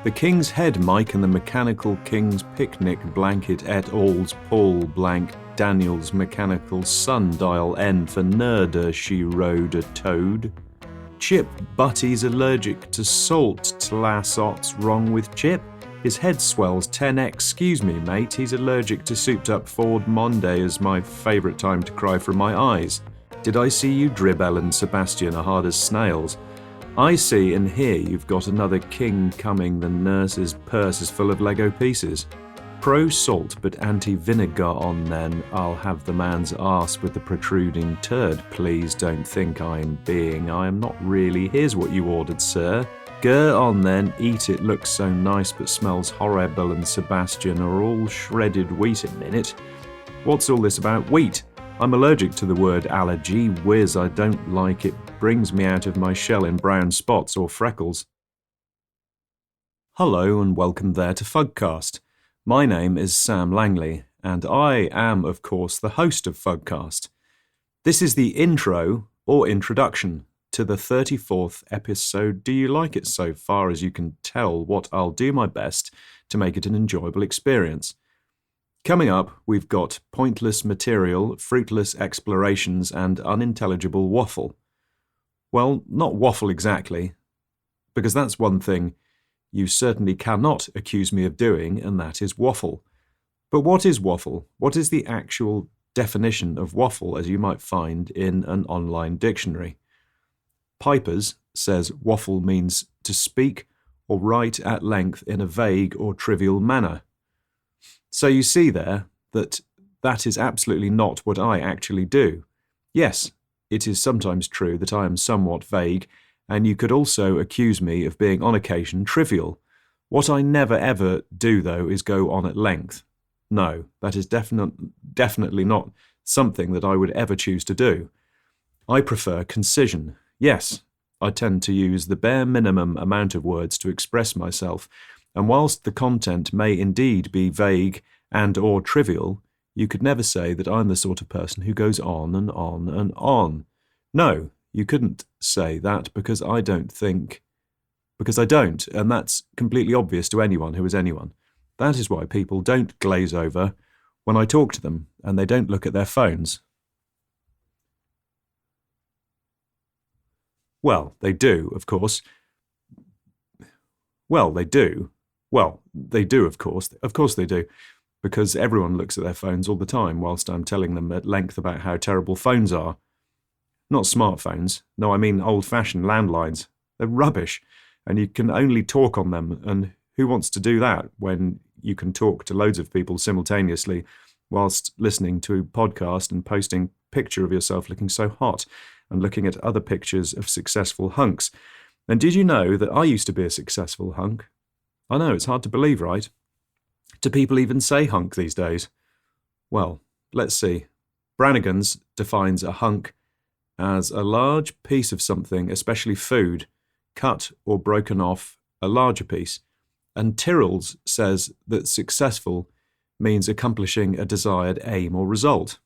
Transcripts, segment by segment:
The King's Head Mike and the Mechanical King's Picnic Blanket et al.'s Paul blank Daniel's Mechanical Sundial N for Nerder she rode a toad. Chip Butty's allergic to salt, Tlassot's wrong with Chip. His head swells 10x, excuse me mate, he's allergic to souped up Ford Monday is my favourite time to cry from my eyes. Did I see you Dribble and Sebastian are hard as snails? I see and hear you've got another king coming, the nurse's purse is full of Lego pieces. Pro-salt but anti-vinegar on then, I'll have the man's arse with the protruding turd, please don't think I am not really, here's what you ordered sir. Gur on then, eat it looks so nice but smells horrible and Sebastian are all shredded wheat a minute. What's all this about wheat? I'm allergic to the word allergy, whiz, I don't like it, brings me out of my shell in brown spots or freckles. Hello and welcome there to Fugcast. My name is Sam Langley, and I am, of course, the host of Fugcast. This is the intro, or introduction, to the 34th episode. Do you like it so far? As you can tell, what I'll do my best to make it an enjoyable experience. Coming up, we've got pointless material, fruitless explorations, and unintelligible waffle. Well, not waffle exactly, because that's one thing you certainly cannot accuse me of doing, and that is waffle. But what is waffle? What is the actual definition of waffle, as you might find in an online dictionary? Pipers says waffle means to speak or write at length in a vague or trivial manner. So you see there that is absolutely not what I actually do. Yes, it is sometimes true that I am somewhat vague, and you could also accuse me of being on occasion trivial. What I never ever do, though, is go on at length. No, that is definitely not something that I would ever choose to do. I prefer concision. Yes, I tend to use the bare minimum amount of words to express myself, and whilst the content may indeed be vague and or trivial, you could never say that I'm the sort of person who goes on and on and on. No, you couldn't say that because I don't, and that's completely obvious to anyone who is anyone. That is why people don't glaze over when I talk to them, and they don't look at their phones. Well, they do, of course. They do, of course. Of course they do. Because everyone looks at their phones all the time whilst I'm telling them at length about how terrible phones are. Not smartphones. No, I mean old-fashioned landlines. They're rubbish. And you can only talk on them. And who wants to do that when you can talk to loads of people simultaneously whilst listening to a podcast and posting a picture of yourself looking so hot and looking at other pictures of successful hunks? And did you know that I used to be a successful hunk? I know, it's hard to believe, right? Do people even say hunk these days? Well, let's see. Brannigan's defines a hunk as a large piece of something, especially food, cut or broken off a larger piece. And Tyrrell's says that successful means accomplishing a desired aim or result.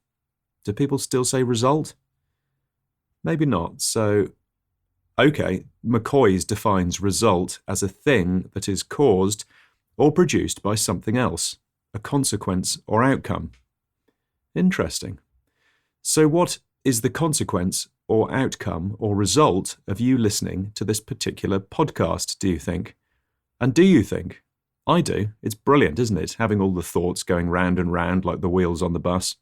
Do people still say result? Maybe not. So, okay, McCoy's defines result as a thing that is caused or produced by something else, a consequence or outcome. Interesting. So what is the consequence or outcome or result of you listening to this particular podcast, do you think? And do you think? I do. It's brilliant, isn't it? Having all the thoughts going round and round like the wheels on the bus.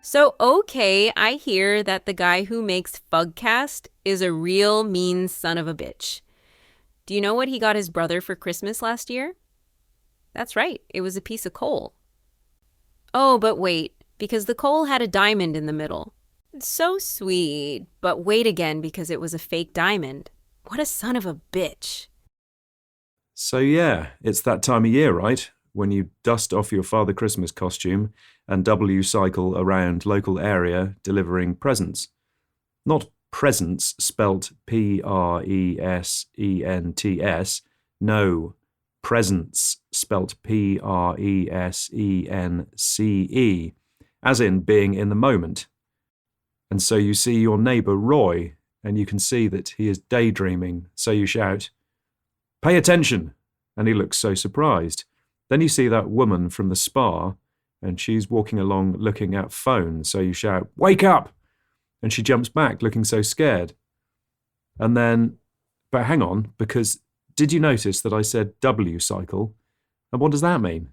So, okay, I hear that the guy who makes Fugcast is a real mean son of a bitch. Do you know what he got his brother for Christmas last year? That's right, it was a piece of coal. Oh, but wait, because the coal had a diamond in the middle. So sweet, but wait again because it was a fake diamond. What a son of a bitch. So yeah, it's that time of year, right? When you dust off your Father Christmas costume and W cycle around local area delivering presents. Not presents spelt Presents. No, presents spelt Presence, as in being in the moment. And so you see your neighbour Roy, and you can see that he is daydreaming, so you shout, "Pay attention!" And he looks so surprised. Then you see that woman from the spa, and she's walking along looking at phone, so you shout, "Wake up!" And she jumps back looking so scared. And then, but hang on, because did you notice that I said W cycle? And what does that mean?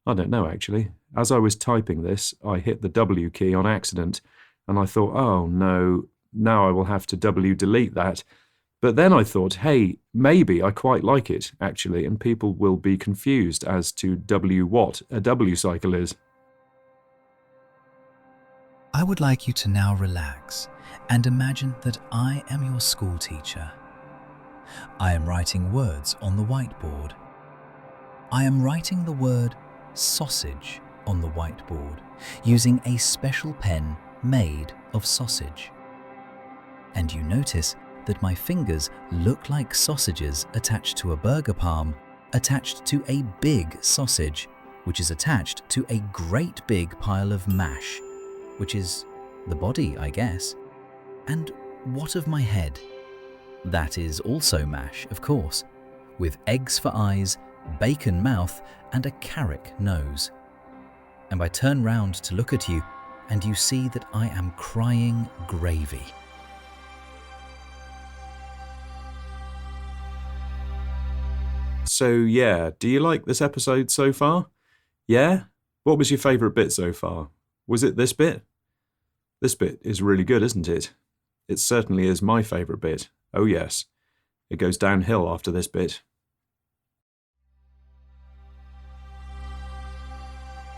I don't know, actually. As I was typing this, I hit the W key on accident, and I thought, oh no, now I will have to W delete that. But then I thought, hey, maybe I quite like it, actually, and people will be confused as to what a W cycle is. I would like you to now relax and imagine that I am your school teacher. I am writing words on the whiteboard. I am writing the word sausage on the whiteboard using a special pen made of sausage. And you notice that my fingers look like sausages attached to a burger palm, attached to a big sausage, which is attached to a great big pile of mash, which is the body, I guess. And what of my head? That is also mash, of course, with eggs for eyes, bacon mouth, and a carrot nose. And I turn round to look at you, and you see that I am crying gravy. So yeah, do you like this episode so far? Yeah? What was your favourite bit so far? Was it this bit? This bit is really good, isn't it? It certainly is my favourite bit. Oh yes. It goes downhill after this bit.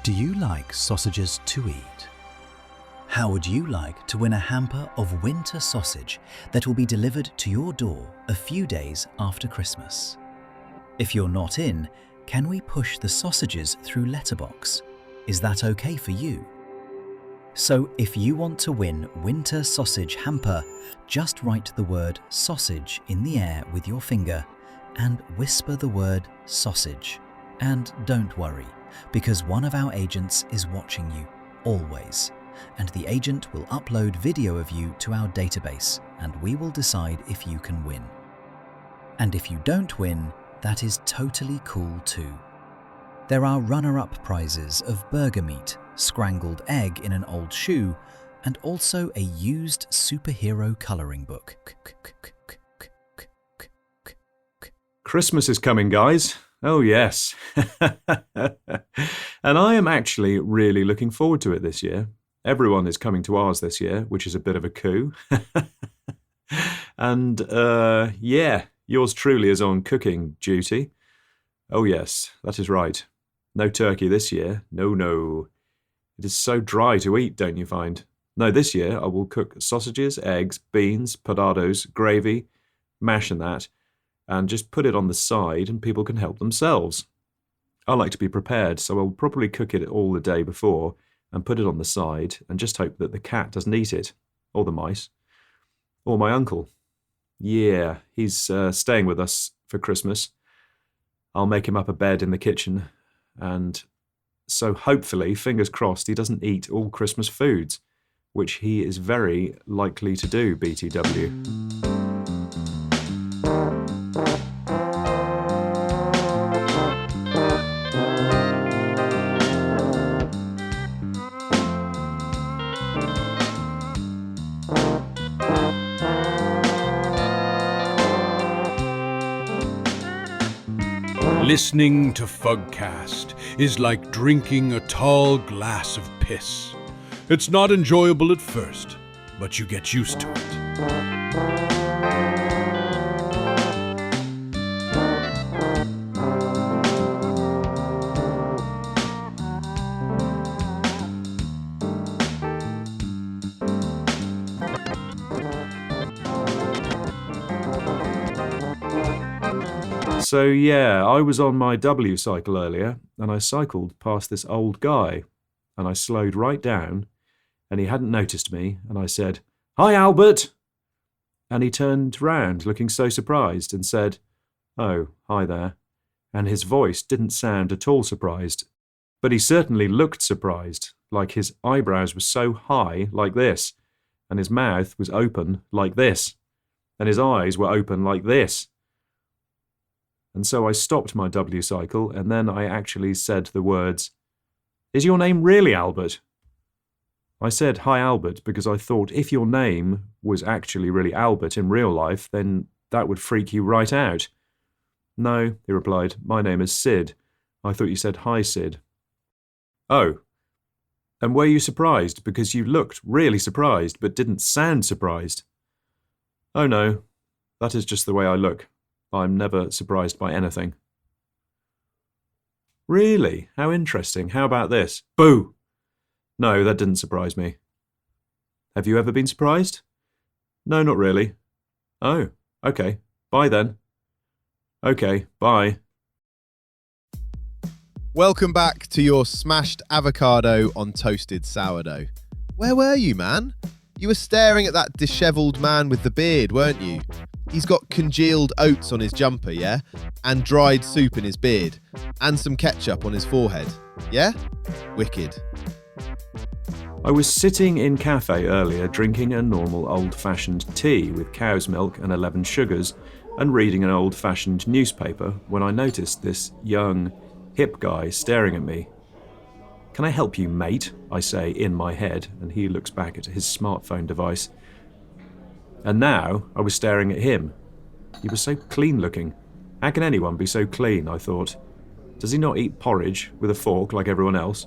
Do you like sausages to eat? How would you like to win a hamper of winter sausage that will be delivered to your door a few days after Christmas? If you're not in, can we push the sausages through letterbox? Is that okay for you? So if you want to win winter sausage hamper, just write the word sausage in the air with your finger and whisper the word sausage. And don't worry, because one of our agents is watching you, always. And the agent will upload video of you to our database, and we will decide if you can win. And if you don't win, that is totally cool too. There are runner-up prizes of burger meat, scrambled egg in an old shoe, and also a used superhero colouring book. Christmas is coming, guys. Oh yes. And I am actually really looking forward to it this year. Everyone is coming to ours this year, which is a bit of a coup. And yeah, yours truly is on cooking duty. Oh yes, that is right. No turkey this year. No. It is so dry to eat, don't you find? No, this year I will cook sausages, eggs, beans, potatoes, gravy, mash and that, and just put it on the side and people can help themselves. I like to be prepared, so I'll probably cook it all the day before and put it on the side and just hope that the cat doesn't eat it, or the mice, or my uncle. Yeah, he's staying with us for Christmas. I'll make him up a bed in the kitchen, and so hopefully, fingers crossed, he doesn't eat all Christmas foods, which he is very likely to do, BTW. Listening to Fugcast is like drinking a tall glass of piss. It's not enjoyable at first, but you get used to it. So yeah, I was on my W cycle earlier, and I cycled past this old guy, and I slowed right down, and he hadn't noticed me, and I said, "Hi, Albert!" And he turned round, looking so surprised, and said, "Oh, hi there." And his voice didn't sound at all surprised, but he certainly looked surprised, like his eyebrows were so high, like this, and his mouth was open, like this, and his eyes were open, like this. And so I stopped my W cycle, and then I actually said the words, "Is your name really Albert?" I said, "Hi, Albert," because I thought if your name was actually really Albert in real life, then that would freak you right out. "No," he replied, "my name is Sid. I thought you said hi, Sid." "Oh. And were you surprised? Because you looked really surprised, but didn't sound surprised." "Oh no, that is just the way I look. I'm never surprised by anything." "Really? How interesting. How about this?" "Boo! No, that didn't surprise me." "Have you ever been surprised?" "No, not really." "Oh, okay. Bye then." "Okay, bye." Welcome back to your smashed avocado on toasted sourdough. Where were you, man? You were staring at that dishevelled man with the beard, weren't you? He's got congealed oats on his jumper, yeah? And dried soup in his beard. And some ketchup on his forehead. Yeah? Wicked. I was sitting in cafe earlier drinking a normal old-fashioned tea with cow's milk and 11 sugars and reading an old-fashioned newspaper when I noticed this young, hip guy staring at me. "Can I help you, mate?" I say in my head, and he looks back at his smartphone device. And now I was staring at him. He was so clean-looking. How can anyone be so clean, I thought. Does he not eat porridge with a fork like everyone else?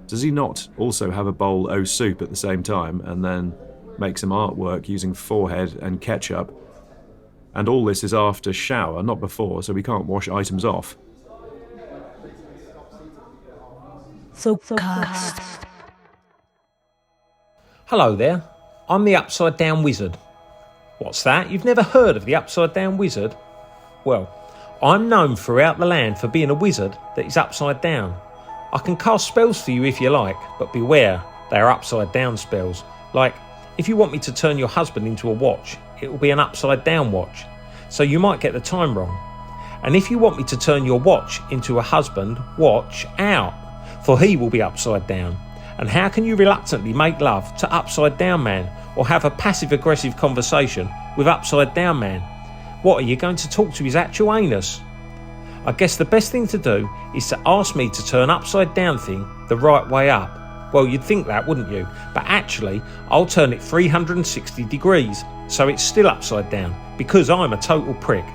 Does he not also have a bowl o' soup at the same time and then make some artwork using forehead and ketchup? And all this is after shower, not before, so we can't wash items off. Hello there, I'm the Upside Down Wizard. What's that? You've never heard of the Upside Down Wizard? Well, I'm known throughout the land for being a wizard that is upside down. I can cast spells for you if you like, but beware, they are upside down spells. Like, if you want me to turn your husband into a watch, it will be an upside down watch, so you might get the time wrong. And if you want me to turn your watch into a husband, watch out, for he will be upside down. And how can you reluctantly make love to upside down man or have a passive aggressive conversation with upside down man? What, are you going to talk to his actual anus? I guess the best thing to do is to ask me to turn upside down thing the right way up. Well, you'd think that, wouldn't you? But actually, I'll turn it 360 degrees, so it's still upside down, because I'm a total prick.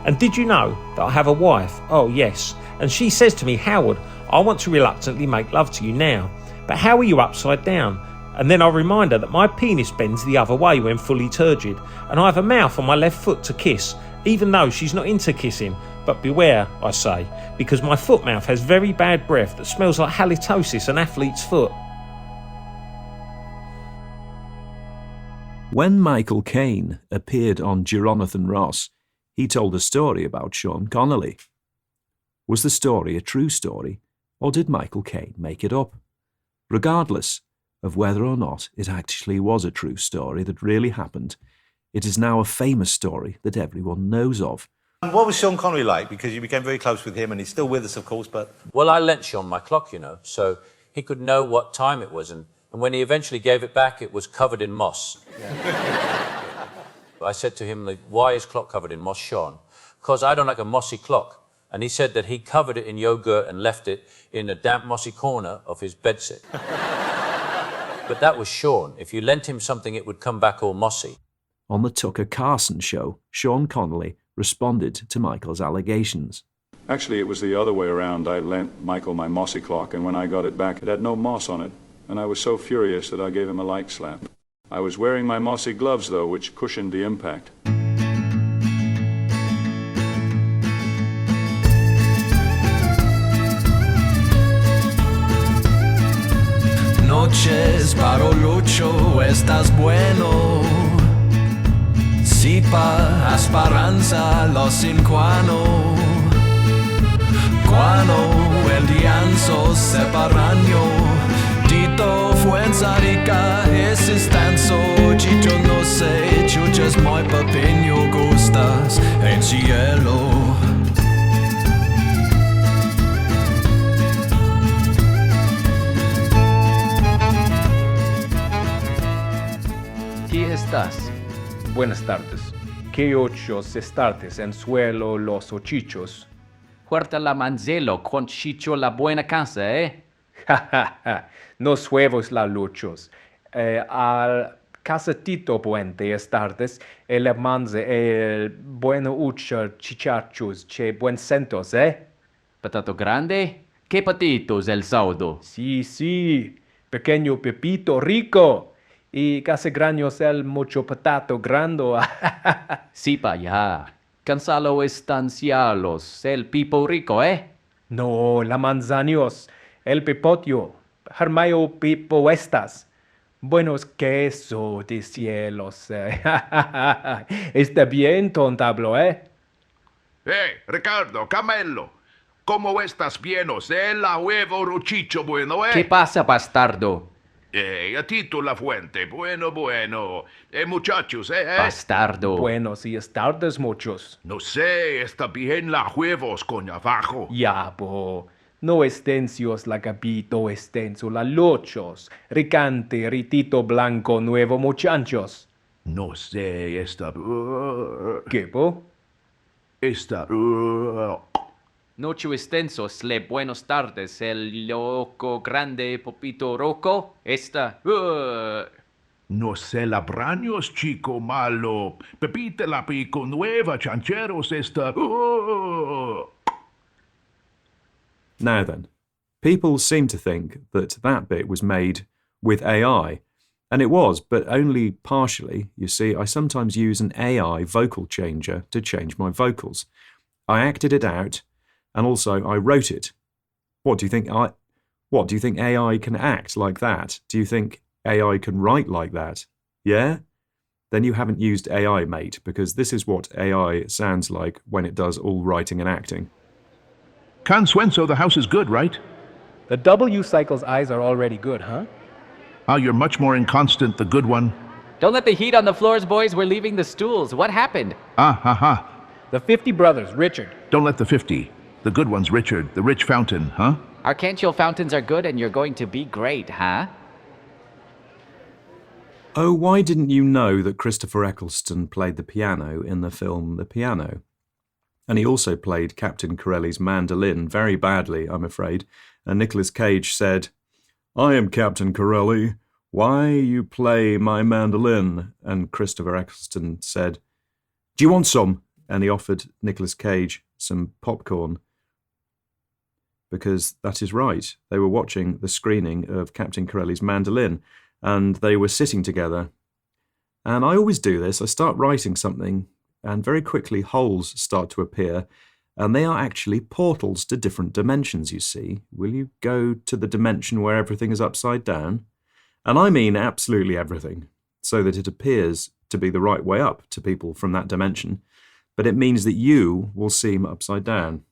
And did you know that I have a wife? Oh yes. And she says to me, "Howard, I want to reluctantly make love to you now, but how are you upside down?" And then I remind her that my penis bends the other way when fully turgid, and I have a mouth on my left foot to kiss, even though she's not into kissing. But beware, I say, because my foot mouth has very bad breath that smells like halitosis and athlete's foot. When Michael Caine appeared on Jonathan Ross, he told a story about Sean Connery. Was the story a true story, or did Michael Caine make it up? Regardless of whether or not it actually was a true story that really happened, it is now a famous story that everyone knows of. What was Sean Connery like? Because you became very close with him, and he's still with us, of course, but... Well, I lent Sean my clock, so he could know what time it was, and when he eventually gave it back, it was covered in moss. Yeah. I said to him, "Why is clock covered in moss, Sean?" "Because I don't like a mossy clock." And he said that he covered it in yogurt and left it in a damp, mossy corner of his bedsit. But that was Sean. If you lent him something, it would come back all mossy. On the Tucker Carlson show, Sean Connery responded to Michael's allegations. Actually, it was the other way around. I lent Michael my mossy clock, and when I got it back, it had no moss on it. And I was so furious that I gave him a light slap. I was wearing my mossy gloves, though, which cushioned the impact. Noches, Parolucho, estás bueno. Sipa, Esperanza, Los Cinquano. Cuando el lienzo separaño, Tito Fuenza Rica es estanzo, Chicho no sé, chuchas muy pequeño gustas en cielo. ¿Qué estás? Buenas tardes. ¿Qué ochos estartes en suelo los ochichos? Huerta la manzelo con chicho la buena casa, ¿eh? Ja, ja, ja. Nos huevos la luchos. Al casatito puente estartes, el manze, el bueno ucho chichachos, che buen centos, ¿eh? Patato grande? ¿Qué patitos el saudo? Sí, pequeño pepito rico. Y casi granos el mucho patato grando. Sí, pa' allá. Cansalo estancialos, el pipo rico, ¿eh? No, la manzanios, el pipotio, Hermayo pipo estas. Buenos queso de cielos. Está bien, tontablo, ¿eh? Ricardo, Camelo, ¿cómo estás bienos? La huevo ruchicho bueno, ¿Qué pasa, bastardo? A Tito La Fuente, bueno. Muchachos, Bastardo. Buenos y tardes muchos. No sé, está bien la huevos con abajo. Ya, po. No estencios la capito estenso la lochos. Ricante, ritito blanco, nuevo muchachos. No sé, está... ¿Qué, po? Está... Noche extensos, le buenas tardes, el loco grande popito roco, esta... No celebraños, chico malo. Pepite la pico nueva, chancheros, esta... Now then, people seem to think that bit was made with AI, and it was, but only partially. You see, I sometimes use an AI vocal changer to change my vocals. I acted it out, and also I wrote it. What do you think AI can act like that? Do you think AI can write like that? Yeah? Then you haven't used AI, mate, because this is what AI sounds like when it does all writing and acting. Consuenzo, the house is good, right? The W cycle's eyes are already good, huh? You're much more inconstant, the good one. Don't let the heat on the floors, boys. We're leaving the stools. What happened? The 50 brothers, Richard. Don't let the 50. The good one's Richard, the rich fountain, huh? Archangel fountains are good and you're going to be great, huh? Oh, why didn't you know that Christopher Eccleston played the piano in the film The Piano? And he also played Captain Corelli's mandolin very badly, I'm afraid. And Nicolas Cage said, "I am Captain Corelli. Why you play my mandolin?" And Christopher Eccleston said, "Do you want some?" And he offered Nicolas Cage some popcorn. Because that is right. They were watching the screening of Captain Corelli's mandolin, and they were sitting together. And I always do this. I start writing something, and very quickly holes start to appear, and they are actually portals to different dimensions, you see. Will you go to the dimension where everything is upside down? And I mean absolutely everything, so that it appears to be the right way up to people from that dimension, but it means that you will seem upside down.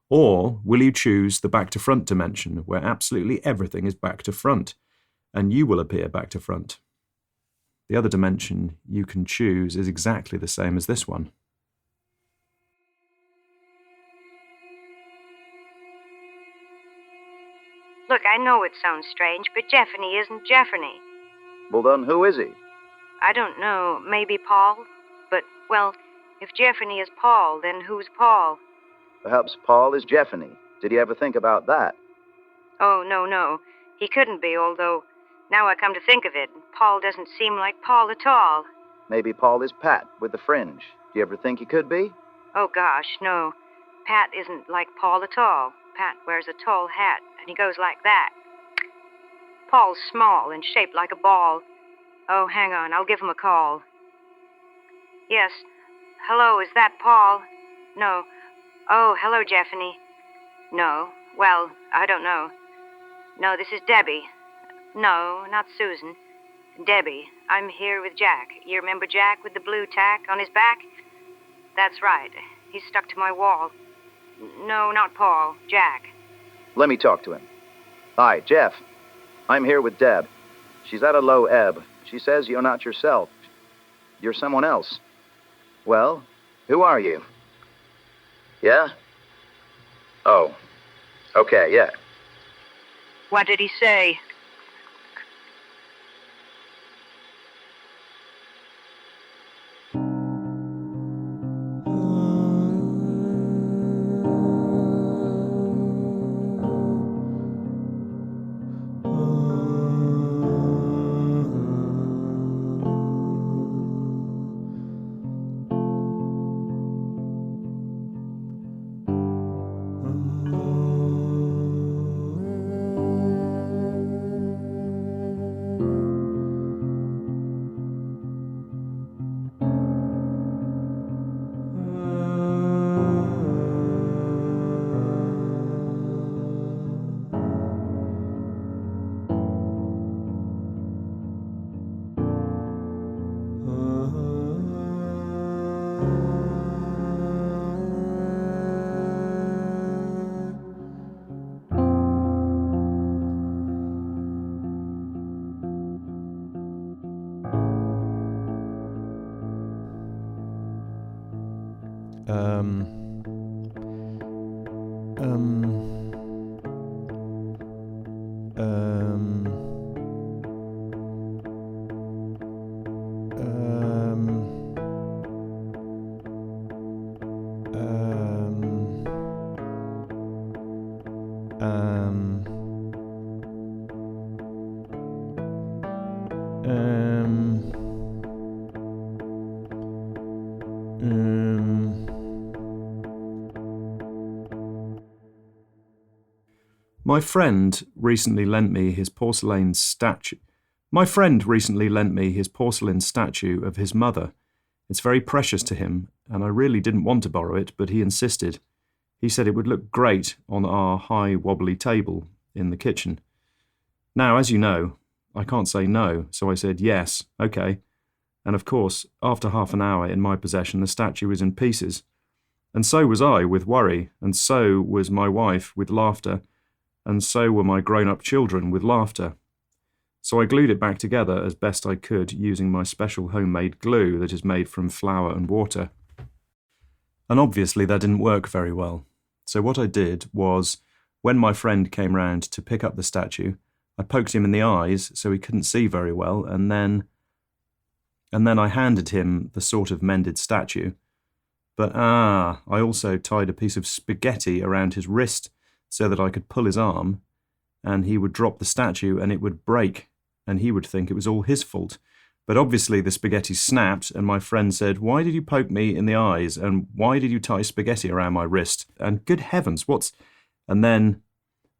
Or will you choose the back to front dimension, where absolutely everything is back to front, and you will appear back to front? The other dimension you can choose is exactly the same as this one. Look, I know it sounds strange, but Jeffany isn't Jeffany. Well, then who is he? I don't know, maybe Paul? But, well, if Jeffany is Paul, then who's Paul? Perhaps Paul is Jeffany. Did you ever think about that? Oh, no. He couldn't be, although, now I come to think of it, Paul doesn't seem like Paul at all. Maybe Paul is Pat with the fringe. Do you ever think he could be? Oh, gosh, no. Pat isn't like Paul at all. Pat wears a tall hat, and he goes like that. Paul's small and shaped like a ball. Oh, hang on, I'll give him a call. Yes. Hello, is that Paul? No. Oh, hello, Jeffany. No. Well, I don't know. No, this is Debbie. No, not Susan. Debbie, I'm here with Jack. You remember Jack with the blue tack on his back? That's right. He's stuck to my wall. No, not Paul. Jack. Let me talk to him. Hi, Jeff. I'm here with Deb. She's at a low ebb. She says you're not yourself. You're someone else. Well, who are you? Yeah? Oh. Okay, yeah. What did he say? My friend recently lent me his porcelain statue. Of his mother. It's very precious to him, and I really didn't want to borrow it, but he insisted. He said it would look great on our high wobbly table in the kitchen. Now, as you know, I can't say no, so I said yes, okay. And of course, after half an hour in my possession, the statue was in pieces. And so was I with worry, and so was my wife with laughter, and so were my grown-up children with laughter. So I glued it back together as best I could using my special homemade glue that is made from flour and water. And obviously that didn't work very well. So what I did was, when my friend came round to pick up the statue, I poked him in the eyes so he couldn't see very well, and then I handed him the sort of mended statue. But I also tied a piece of spaghetti around his wrist so that I could pull his arm, and he would drop the statue and it would break, and he would think it was all his fault. But obviously the spaghetti snapped, and my friend said, "Why did you poke me in the eyes? And why did you tie spaghetti around my wrist? And good heavens, And then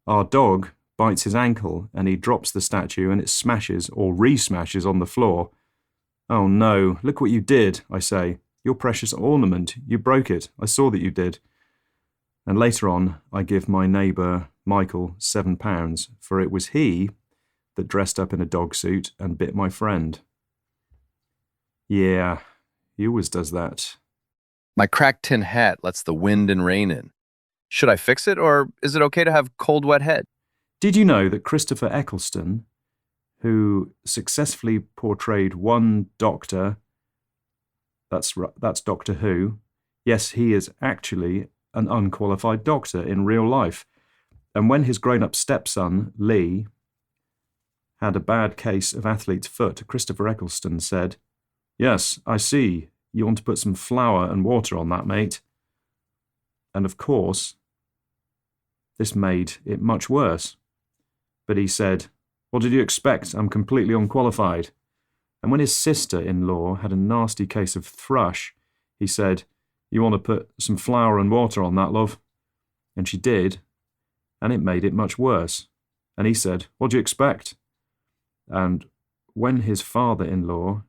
our dog bites his ankle, and he drops the statue, and it smashes or re-smashes on the floor. "Oh no, look what you did," I say. "Your precious ornament, you broke it. I saw that you did." And later on, I give my neighbour, Michael, £7, for it was he that dressed up in a dog suit and bit my friend. Yeah, he always does that. My cracked tin hat lets the wind and rain in. Should I fix it, or is it okay to have cold, wet head? Did you know that Christopher Eccleston, who successfully portrayed one Doctor, that's Doctor Who, yes, he is actually an unqualified doctor in real life. And when his grown-up stepson, Lee, had a bad case of athlete's foot, Christopher Eccleston said, "Yes, I see. You want to put some flour and water on that, mate." And of course, this made it much worse. But he said, "What did you expect? I'm completely unqualified." And when his sister-in-law had a nasty case of thrush, he said, "You want to put some flour and water on that, love?" And she did, and it made it much worse. And he said, "What do you expect?" And when his father-in-law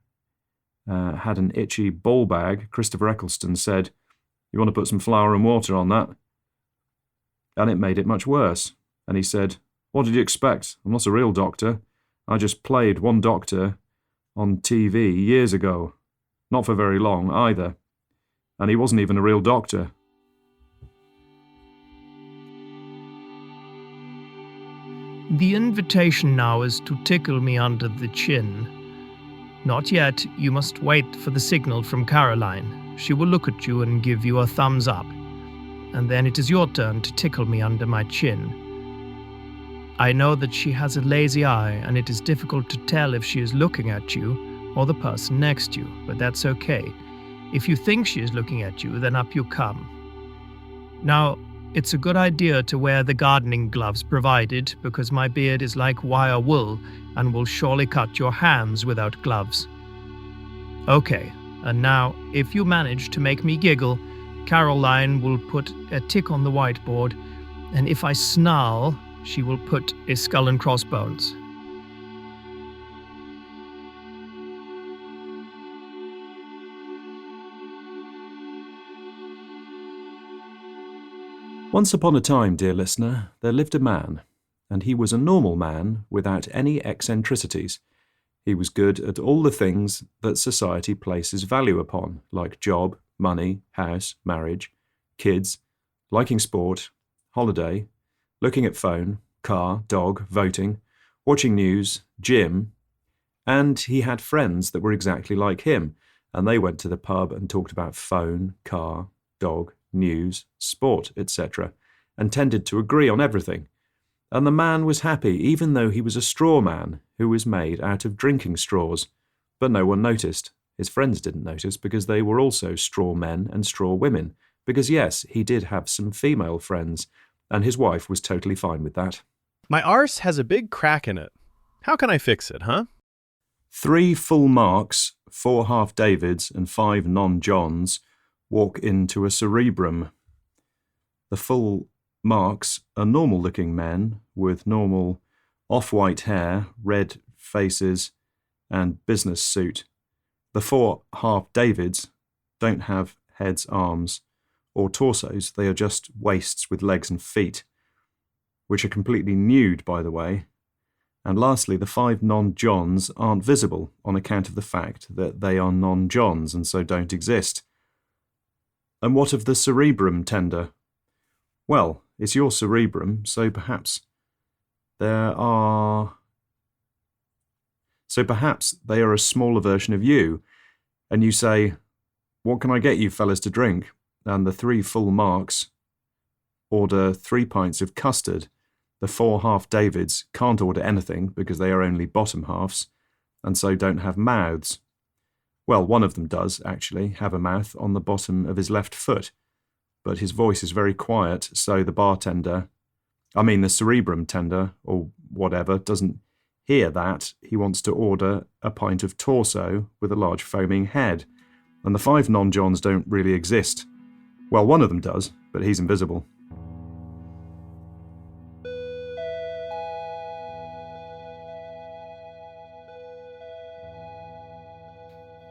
had an itchy ball bag, Christopher Eccleston said, "You want to put some flour and water on that?" And it made it much worse. And he said, "What did you expect? I'm not a real doctor. I just played one doctor on TV years ago. Not for very long either. And he wasn't even a real doctor." The invitation now is to tickle me under the chin. Not yet, you must wait for the signal from Caroline. She will look at you and give you a thumbs up. And then it is your turn to tickle me under my chin. I know that she has a lazy eye, and it is difficult to tell if she is looking at you or the person next to you, but that's okay. If you think she is looking at you, then up you come. Now, it's a good idea to wear the gardening gloves provided, because my beard is like wire wool and will surely cut your hands without gloves. Okay, and now, if you manage to make me giggle, Caroline will put a tick on the whiteboard, and if I snarl, she will put a skull and crossbones. Once upon a time, dear listener, there lived a man, and he was a normal man without any eccentricities. He was good at all the things that society places value upon, like job, money, house, marriage, kids, liking sport, holiday, looking at phone, car, dog, voting, watching news, gym, and he had friends that were exactly like him, and they went to the pub and talked about phone, car, dog, news, sport, etc., and tended to agree on everything. And the man was happy, even though he was a straw man who was made out of drinking straws. But no one noticed. His friends didn't notice because they were also straw men and straw women, because yes, he did have some female friends, and his wife was totally fine with that. My arse has a big crack in it. How can I fix it, huh? 3 full marks, 4 half Davids, and 5 non-Johns walk into a cerebrum. The full marks are normal-looking men with normal off-white hair, red faces, and business suit. The 4 half Davids don't have heads, arms, or torsos. They are just waists with legs and feet, which are completely nude, by the way. And lastly, the 5 non-Johns aren't visible on account of the fact that they are non-Johns and so don't exist. And what of the cerebrum tender? Well, it's your cerebrum, so perhaps they are a smaller version of you, and you say, "What can I get you fellas to drink?" And the 3 full marks order 3 pints of custard. The 4 half Davids can't order anything because they are only bottom halves, and so don't have mouths. Well, one of them does, actually, have a mouth on the bottom of his left foot, but his voice is very quiet, so the cerebrum tender, or whatever, doesn't hear that. He wants to order a pint of torso with a large foaming head, and the 5 non-Johns don't really exist. Well, one of them does, but he's invisible.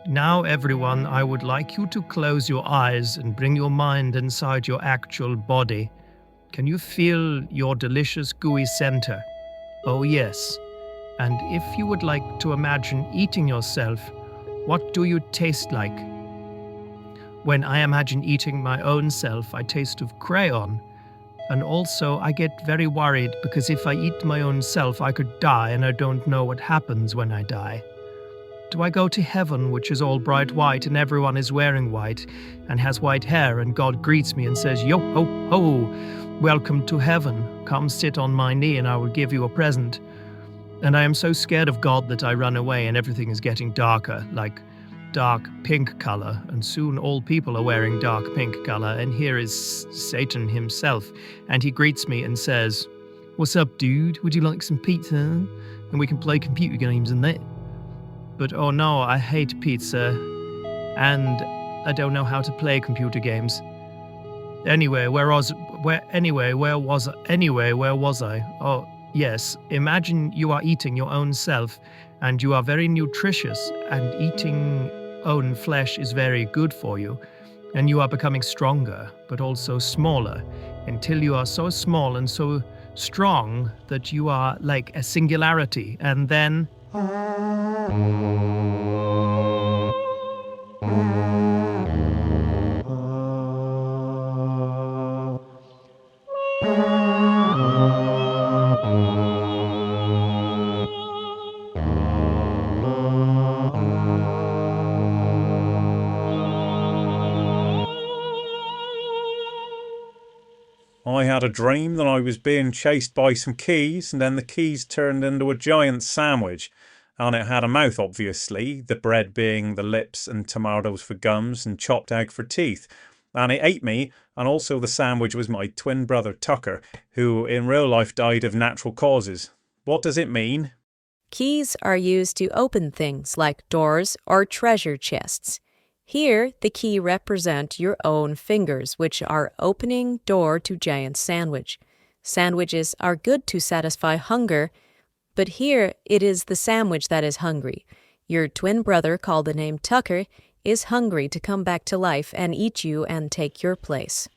Now, everyone, I would like you to close your eyes and bring your mind inside your actual body. Can you feel your delicious gooey center? Oh, yes. And if you would like to imagine eating yourself, what do you taste like? When I imagine eating my own self, I taste of crayon. And also, I get very worried because if I eat my own self, I could die and I don't know what happens when I die. Do I go to heaven, which is all bright white and everyone is wearing white and has white hair, and God greets me and says, "Yo, ho, ho, welcome to heaven. Come sit on my knee and I will give you a present." And I am so scared of God that I run away and everything is getting darker, like dark pink color, and soon all people are wearing dark pink color, and here is Satan himself, and he greets me and says, "What's up, dude? Would you like some pizza? And we can play computer games and that." But oh no, I hate pizza, and I don't know how to play computer games. Anyway, where was I? Oh, yes, imagine you are eating your own self, and you are very nutritious, and eating own flesh is very good for you, and you are becoming stronger, but also smaller, until you are so small and so strong that you are like a singularity, and then... I had a dream that I was being chased by some keys, and then the keys turned into a giant sandwich. And it had a mouth, obviously, the bread being the lips and tomatoes for gums and chopped egg for teeth. And it ate me, and also the sandwich was my twin brother Tucker, who in real life died of natural causes. What does it mean? Keys are used to open things like doors or treasure chests. Here, the key represent your own fingers, which are opening door to giant sandwich. Sandwiches are good to satisfy hunger, but here it is the sandwich that is hungry. Your twin brother, called the name Tucker, is hungry to come back to life and eat you and take your place.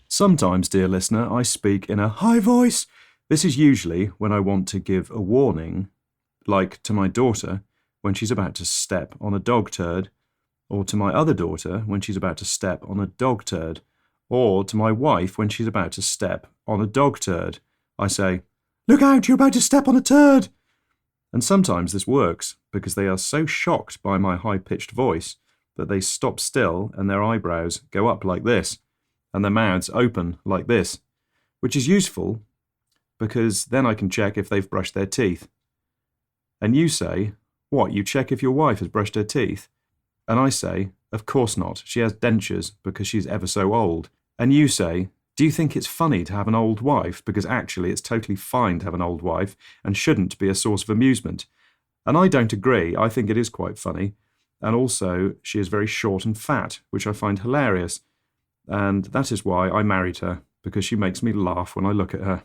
Sometimes, dear listener, I speak in a high voice. This is usually when I want to give a warning, like to my daughter when she's about to step on a dog turd, or to my other daughter when she's about to step on a dog turd, or to my wife when she's about to step on a dog turd. I say, "Look out, you're about to step on a turd!" And sometimes this works because they are so shocked by my high-pitched voice that they stop still and their eyebrows go up like this, and their mouths open like this, which is useful because then I can check if they've brushed their teeth. And you say, "What, you check if your wife has brushed her teeth?" And I say, "Of course not, she has dentures because she's ever so old." And you say, "Do you think it's funny to have an old wife? Because actually it's totally fine to have an old wife and shouldn't be a source of amusement." And I don't agree, I think it is quite funny. And also, she is very short and fat, which I find hilarious. And that is why I married her, because she makes me laugh when I look at her.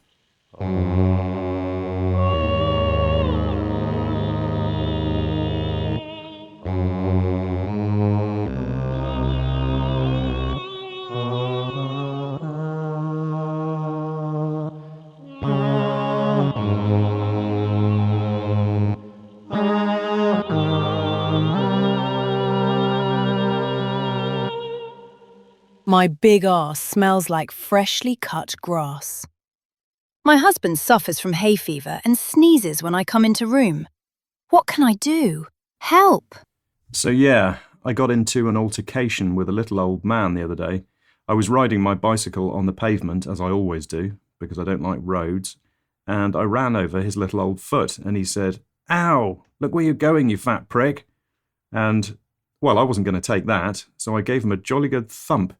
My big arse smells like freshly cut grass. My husband suffers from hay fever and sneezes when I come into room. What can I do? Help! So yeah, I got into an altercation with a little old man the other day. I was riding my bicycle on the pavement, as I always do, because I don't like roads, and I ran over his little old foot, and he said, "Ow, look where you're going, you fat prick." And, well, I wasn't going to take that, so I gave him a jolly good thump.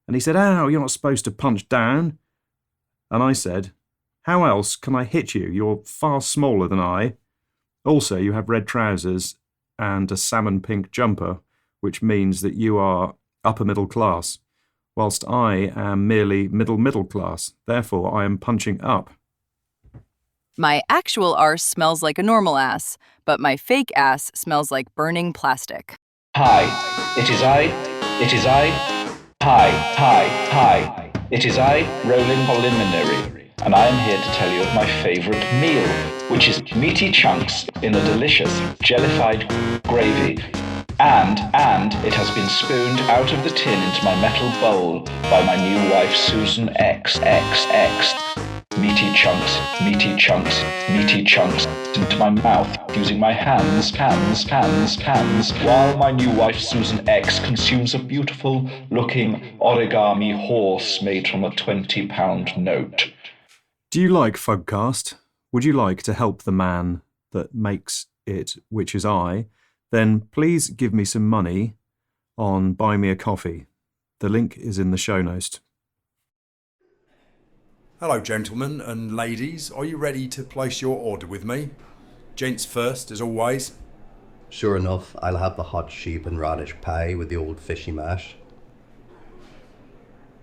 And he said, "Ow, you're not supposed to punch down." And I said, "How else can I hit you? You're far smaller than I. Also, you have red trousers and a salmon pink jumper, which means that you are upper middle class, whilst I am merely middle class. Therefore, I am punching up." My actual arse smells like a normal ass, but my fake ass smells like burning plastic. Hi, it is I. Hi. It is I, Rolin Coliminary, and I am here to tell you of my favourite meal, which is meaty chunks in a delicious jellified gravy. And it has been spooned out of the tin into my metal bowl by my new wife, Susan XXX. Meaty chunks into my mouth using my hands, while my new wife Susan X consumes a beautiful looking origami horse made from a £20 note. Do you like Fugcast? Would you like to help the man that makes it, which is I? Then please give me some money on Buy Me a Coffee. The link is in the show notes. Hello gentlemen and ladies, are you ready to place your order with me? Gents first, as always. Sure enough, I'll have the hot sheep and radish pie with the old fishy mash.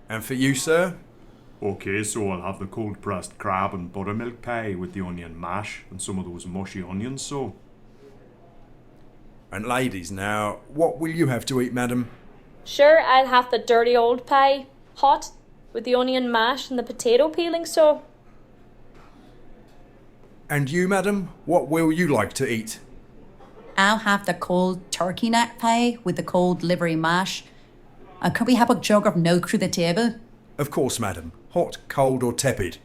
And for you, sir? Okay, so I'll have the cold pressed crab and buttermilk pie with the onion mash and some of those mushy onions, so. And ladies now, what will you have to eat, madam? Sure, I'll have the dirty old pie, hot, with the onion mash and the potato peeling, so... And you, madam, what will you like to eat? I'll have the cold turkey neck pie with the cold livery mash. And could we have a jug of milk through the table? Of course, madam. Hot, cold or tepid?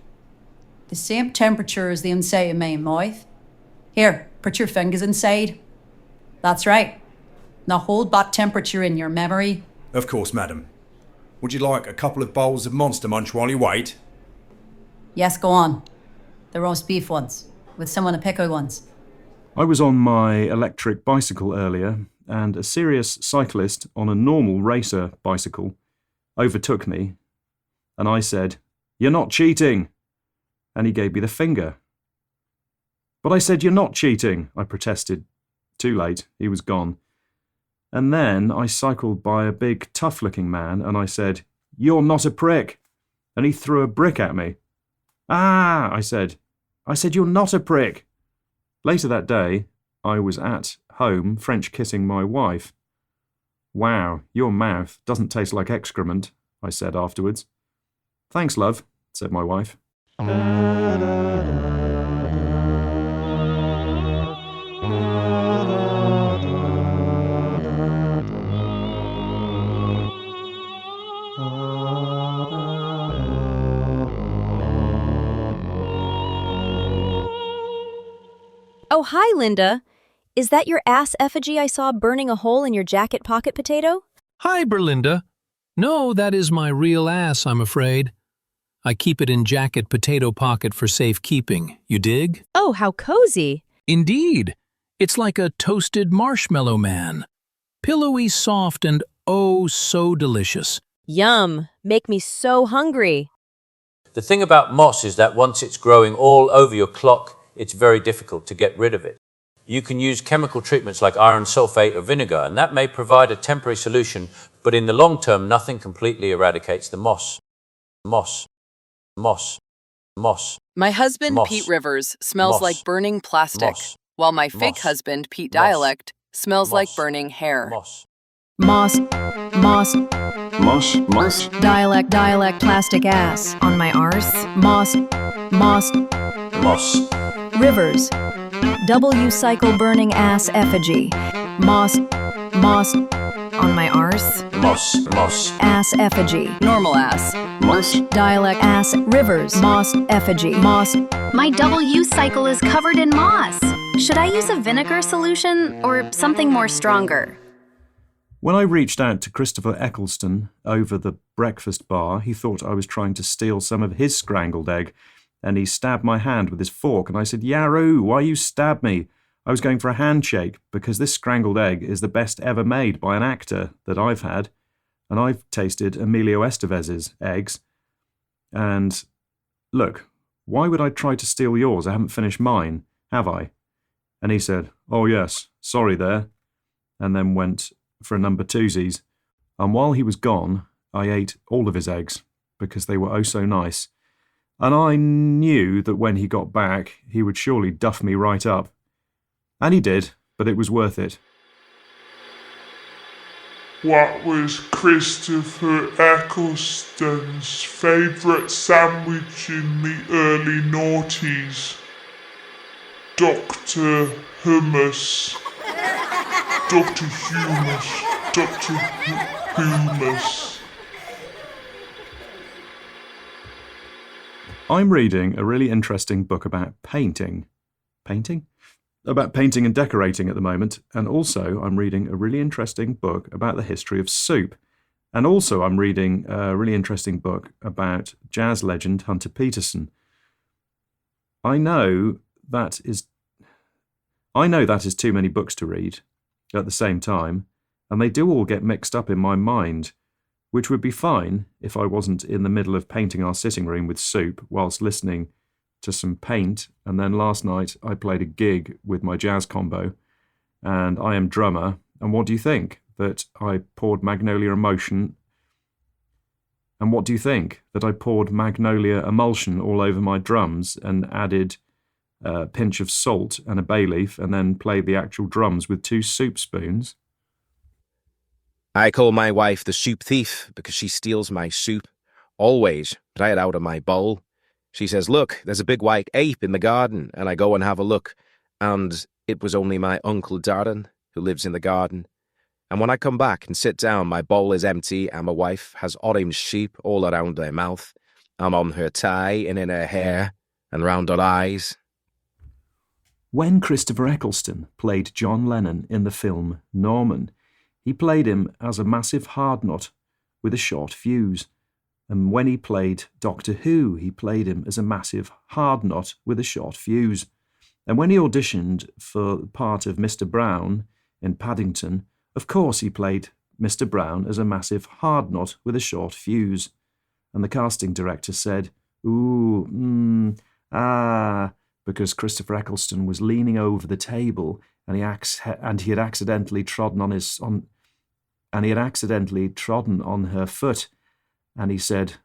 The same temperature as the inside of my mouth. Here, put your fingers inside. That's right. Now hold that temperature in your memory. Of course, madam. Would you like a couple of bowls of Monster Munch while you wait? Yes, go on. The roast beef ones, with some of the pickled ones. I was on my electric bicycle earlier, and a serious cyclist on a normal racer bicycle overtook me, and I said, "You're not cheating!" And he gave me the finger. But I said, "You're not cheating," I protested. Too late, he was gone. And then I cycled by a big, tough-looking man, and I said, "You're not a prick." And he threw a brick at me. "Ah," I said, "you're not a prick." Later that day, I was at home French kissing my wife. "Wow, your mouth doesn't taste like excrement," I said afterwards. "Thanks, love," said my wife. Oh, hi, Linda. Is that your ass effigy I saw burning a hole in your jacket pocket potato? Hi, Berlinda. No, that is my real ass, I'm afraid. I keep it in jacket potato pocket for safekeeping. You dig? Oh, how cozy. Indeed. It's like a toasted marshmallow man. Pillowy, soft, and oh, so delicious. Yum. Make me so hungry. The thing about moss is that once it's growing all over your clock, it's very difficult to get rid of it. You can use chemical treatments like iron sulfate or vinegar, and that may provide a temporary solution, but in the long term, nothing completely eradicates the moss. Moss. Moss. Moss. My husband, Moss. Pete Rivers, smells Moss. like burning plastic, Moss. while my fake Moss. husband, Pete Moss. Dialect, smells like Moss. burning hair. Moss. Moss, moss, Moss, moss. dialect, plastic ass on my arse. Moss, moss, Moss. Rivers, W cycle burning ass effigy. Moss, moss, on my arse. Moss. Moss. Ass effigy. Normal ass. Moss. Dialect ass rivers. Moss effigy. Moss. My W cycle is covered in moss. Should I use a vinegar solution or something more stronger? When I reached out to Christopher Eccleston over the breakfast bar, he thought I was trying to steal some of his scrambled egg, and he stabbed my hand with his fork, and I said, "Yaroo, why you stab me? I was going for a handshake, because this scrambled egg is the best ever made by an actor that I've had, and I've tasted Emilio Estevez's eggs. And look, why would I try to steal yours? I haven't finished mine, have I?" And he said, "Oh yes, sorry there," and then went for a number twosies. And while he was gone, I ate all of his eggs, because they were oh so nice. And I knew that when he got back, he would surely duff me right up. And he did, but it was worth it. What was Christopher Eccleston's favourite sandwich in the early noughties? Dr. Hummus. Dr. Hummus. Dr. Hummus. I'm reading a really interesting book about painting. Painting? About painting and decorating at the moment, and also I'm reading a really interesting book about the history of soup. And also I'm reading a really interesting book about jazz legend Hunter Peterson. I know that is too many books to read at the same time, and they do all get mixed up in my mind, which would be fine if I wasn't in the middle of painting our sitting room with soup whilst listening to some Paint, and then last night I played a gig with my jazz combo, and I am drummer, and what do you think? That I poured Magnolia Emotion, and what do you think? That I poured Magnolia Emulsion all over my drums and added a pinch of salt and a bay leaf, and then played the actual drums with 2 soup spoons? I call my wife the soup thief because she steals my soup, always, right out of my bowl. She says, "Look, there's a big white ape in the garden," and I go and have a look, and it was only my Uncle Darren, who lives in the garden. And when I come back and sit down, my bowl is empty, and my wife has orange sheep all around her mouth, and on her tie, and in her hair, and round her eyes. When Christopher Eccleston played John Lennon in the film Norman, he played him as a massive hardnut with a short fuse. And when he played Doctor Who, he played him as a massive hardnut with a short fuse. And when he auditioned for the part of Mr. Brown in Paddington, of course he played Mr. Brown as a massive hardnut with a short fuse. And the casting director said, because Christopher Eccleston was leaning over the table and he had accidentally trodden on her foot. And he said,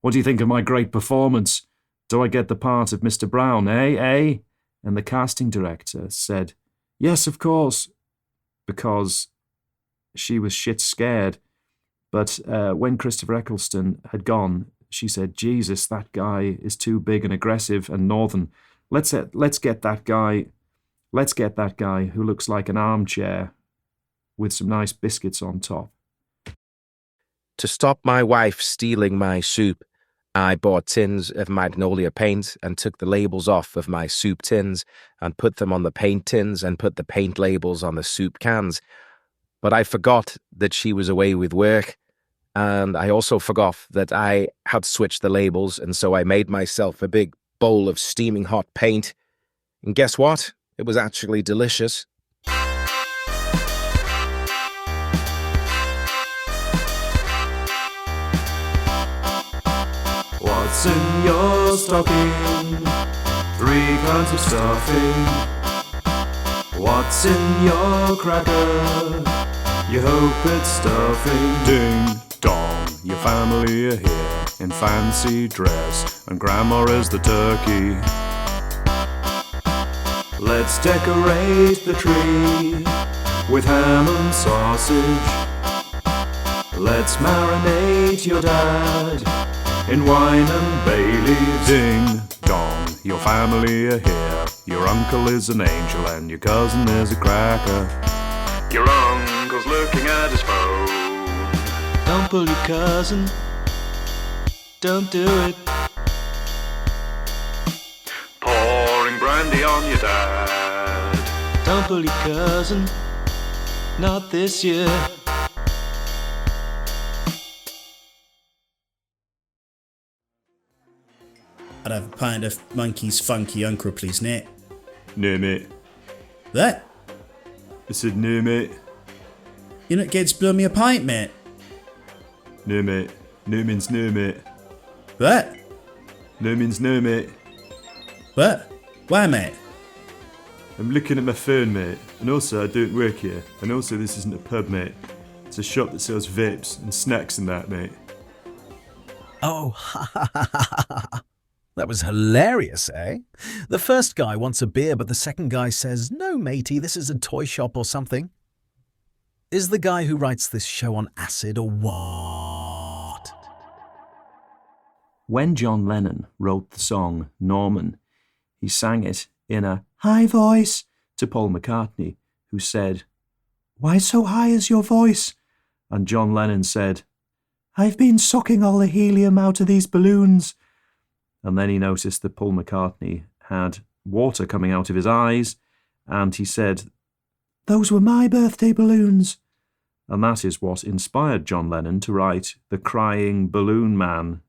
"What do you think of my great performance? Do I get the part of Mr. Brown, eh? And the casting director said, "Yes, of course," because she was shit scared. But when Christopher Eccleston had gone, she said, "Jesus, that guy is too big and aggressive and northern. Let's get that guy who looks like an armchair with some nice biscuits on top." To stop my wife stealing my soup, I bought tins of magnolia paint and took the labels off of my soup tins and put them on the paint tins and put the paint labels on the soup cans. But I forgot that she was away with work, and I also forgot that I had switched the labels, and so I made myself a big bowl of steaming hot paint. And guess what? It was actually delicious. What's in your stocking? 3 kinds of stuffing. What's in your cracker? You hope it's stuffing. Ding dong, your family are here in fancy dress, and Grandma is the turkey. Let's decorate the tree with ham and sausage. Let's marinate your dad in wine and bay leaves. Ding dong, your family are here. Your uncle is an angel and your cousin is a cracker. Your uncle's looking at his phone. Don't pull your cousin, don't do it. Pouring brandy on your dad. Don't pull your cousin, not this year. I'd have a pint of Monkey's Funky Uncle, please, Nate. No, mate. What? I said no, mate. You're not going to blow me a pint, mate? No, mate. No means no, mate. What? No means no, mate. What? Why, mate? I'm looking at my phone, mate. And also, I don't work here. And also, this isn't a pub, mate. It's a shop that sells vapes and snacks and that, mate. Oh, ha ha ha ha ha. That was hilarious, eh? The first guy wants a beer, but the second guy says, "No, matey, this is a toy shop or something." Is the guy who writes this show on acid or what? When John Lennon wrote the song Norman, he sang it in a high voice to Paul McCartney, who said, "Why so high is your voice?" And John Lennon said, "I've been sucking all the helium out of these balloons." And then he noticed that Paul McCartney had water coming out of his eyes, and he said, "Those were my birthday balloons." And that is what inspired John Lennon to write The Crying Balloon Man.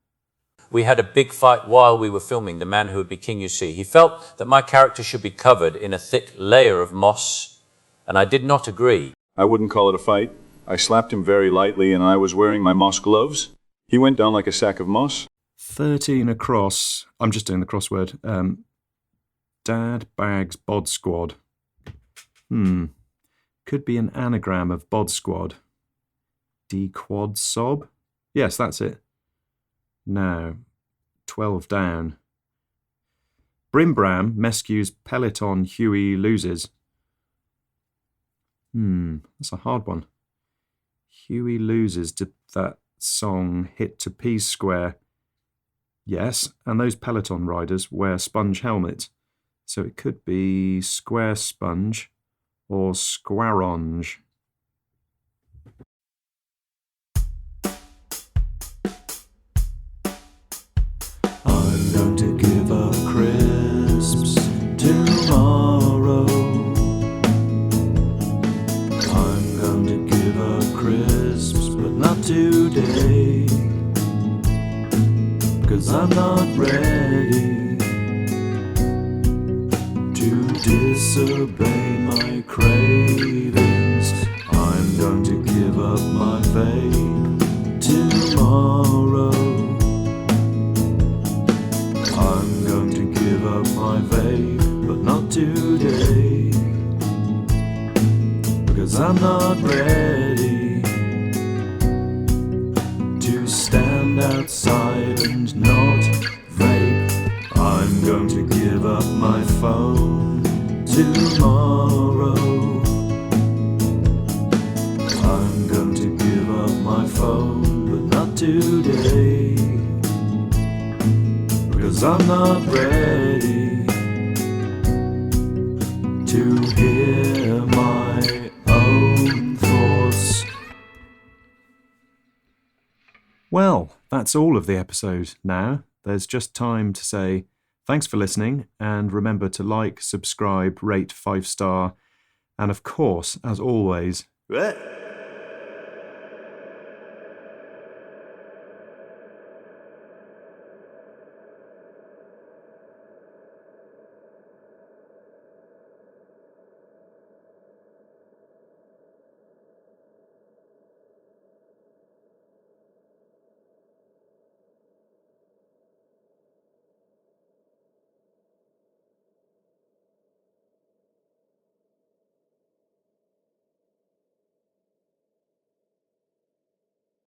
We had a big fight while we were filming The Man Who Would Be King, You See. He felt that my character should be covered in a thick layer of moss, and I did not agree. I wouldn't call it a fight. I slapped him very lightly, and I was wearing my moss gloves. He went down like a sack of moss. 13 across. I'm just doing the crossword. Dad bags bod squad. Could be an anagram of bod squad. D-quad sob? Yes, that's it. Now, 12 down. Brimbram mescues peloton Huey loses. That's a hard one. Huey loses to that song Hit to P Square. Yes, and those Peloton riders wear sponge helmets, so it could be Square Sponge or Squaronge. I'm going to give up crisps tomorrow. I'm going to give up crisps, but not today, 'cause I'm not ready to disobey my cravings. I'm going to give up my vape tomorrow. I'm going to give up my vape, but not today, because I'm not ready to stand outside and not vape. I'm going to give up my phone tomorrow. I'm going to give up my phone, but not today, because I'm not ready to hear my own thoughts. Well, that's all of the episode now. There's just time to say thanks for listening, and remember to like, subscribe, rate 5-star, and of course, as always,